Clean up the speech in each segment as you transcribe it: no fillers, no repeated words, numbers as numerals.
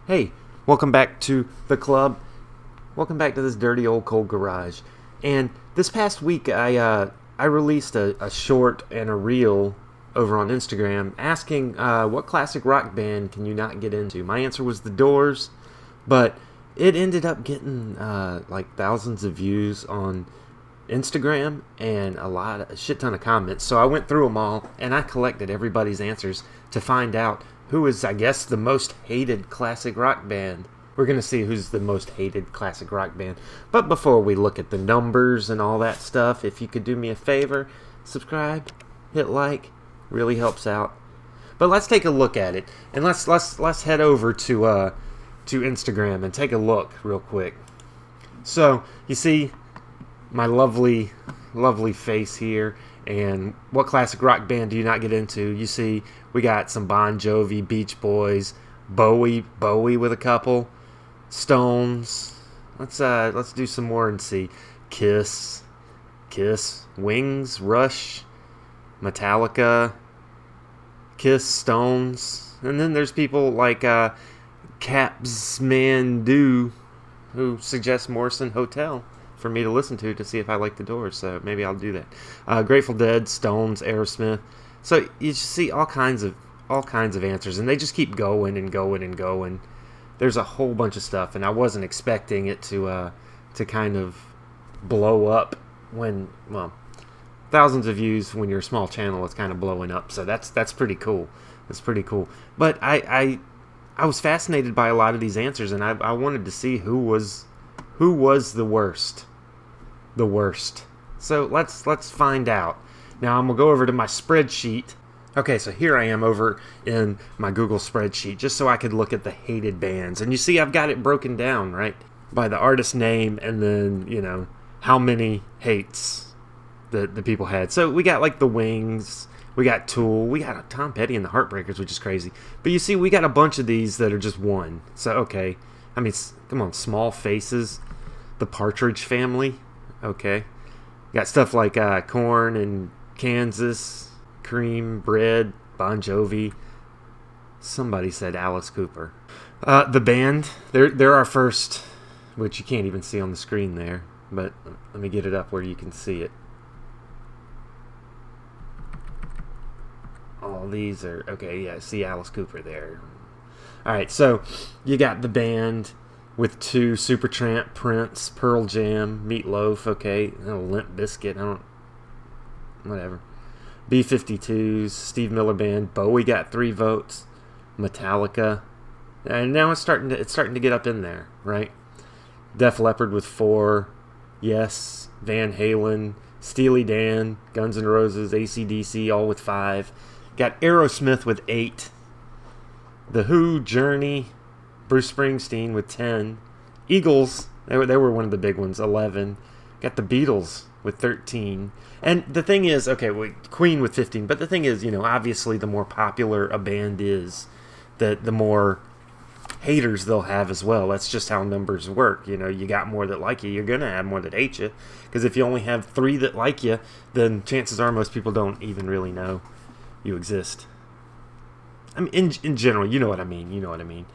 Hey, welcome back to the club. Welcome back to this dirty old cold garage. And this past week, I released a short and a reel over on Instagram asking what classic rock band can you not get into. My answer was The Doors, but it ended up getting like thousands of views on Instagram and a shit ton of comments. So I went through them all and I collected everybody's answers to find out who is, I guess, the most hated classic rock band. We're going to see who's the most hated classic rock band. But before we look at the numbers and all that stuff, if you could do me a favor, subscribe, hit like, really helps out. But let's take a look at it. And let's head over to Instagram and take a look real quick. So, you see my lovely face here, and what classic rock band do you not get into? You see we got some Bon Jovi, Beach Boys, Bowie with a couple, Stones. Let's do some more and see. Kiss, Wings, Rush, Metallica, Kiss, Stones, and then there's people like Capsmandu who suggests Morrison Hotel for me to listen to see if I like The Doors. So maybe I'll do that. Grateful Dead, Stones, Aerosmith. So you just see all kinds of answers, and they just keep going and going and going. There's a whole bunch of stuff, and I wasn't expecting it to kind of blow up when, well, thousands of views when you're a small channel, it's kind of blowing up. So that's pretty cool. That's pretty cool. But I was fascinated by a lot of these answers, and I wanted to see who was the worst. The worst. So let's find out. Now I'm gonna go over to my spreadsheet. Okay, so here I am over in my Google spreadsheet, just so I could look at the hated bands. And you see I've got it broken down, right? By the artist name, and then, you know, how many hates the people had. So we got like the Wings, we got Tool, we got Tom Petty and the Heartbreakers, which is crazy. But you see, we got a bunch of these that are just one. So, okay. I mean, come on, Small Faces, the Partridge Family, okay. Got stuff like Korn and Kansas, Cream, Bread, Bon Jovi. Somebody said Alice Cooper. The band, they're our first, which you can't even see on the screen there, but let me get it up where you can see it. All these are, okay, yeah, see Alice Cooper there. Alright, so you got the band with 2, Supertramp, Prince, Pearl Jam, Meatloaf, okay, Limp Bizkit, whatever. B-52s, Steve Miller Band, Bowie got 3 votes, Metallica, and now it's starting to get up in there, right? Def Leppard with 4, Yes, Van Halen, Steely Dan, Guns N' Roses, AC/DC, all with 5. Got Aerosmith with 8. The Who, Journey, Bruce Springsteen with 10. Eagles, they were one of the big ones, 11. Got the Beatles with 13. And the thing is, okay, Queen with 15. But the thing is, you know, obviously the more popular a band is, the more haters they'll have as well. That's just how numbers work. You know, you got more that like you, you're going to have more that hate you. Because if you only have 3 that like you, then chances are most people don't even really know you exist. I mean, in general, you know what I mean.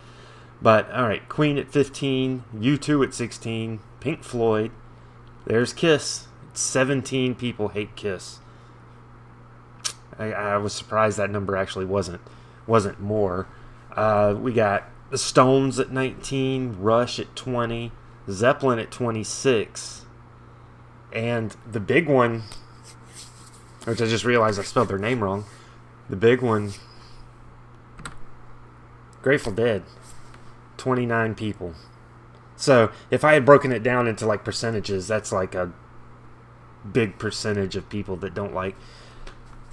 But, alright, Queen at 15, U2 at 16, Pink Floyd, there's Kiss. 17 people hate Kiss. I was surprised that number actually wasn't more. We got the Stones at 19, Rush at 20, Zeppelin at 26, and the big one, which I just realized I spelled their name wrong, the big one, Grateful Dead, 29 people. So if I had broken it down into like percentages, that's like a big percentage of people that don't like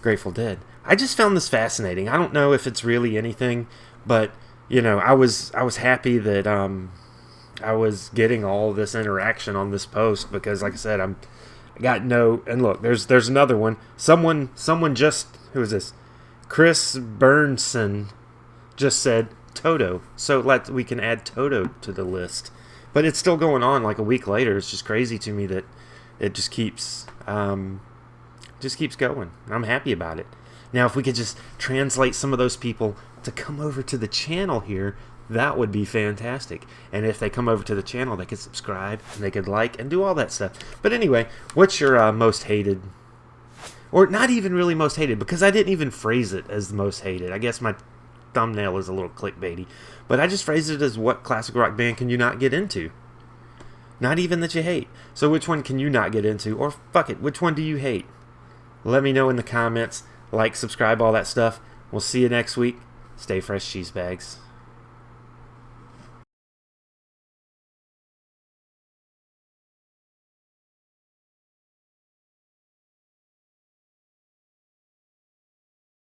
Grateful Dead. I just found this fascinating. I don't know if it's really anything, but you know, I was happy that I was getting all this interaction on this post, because like I said, I got no, and look, there's another one. Someone just, who is this? Chris Burnson just said Toto. So we can add Toto to the list. But it's still going on like a week later. It's just crazy to me that it just keeps going. I'm happy about it. Now, if we could just translate some of those people to come over to the channel here, that would be fantastic. And if they come over to the channel, they could subscribe and they could like and do all that stuff. But anyway, what's your most hated, or not even really most hated, because I didn't even phrase it as the most hated. I guess my thumbnail is a little clickbaity, but I just phrased it as what classic rock band can you not get into? Not even that you hate. So which one can you not get into? Or fuck it, which one do you hate? Let me know in the comments. Like, subscribe, all that stuff. We'll see you next week. Stay fresh, cheese bags.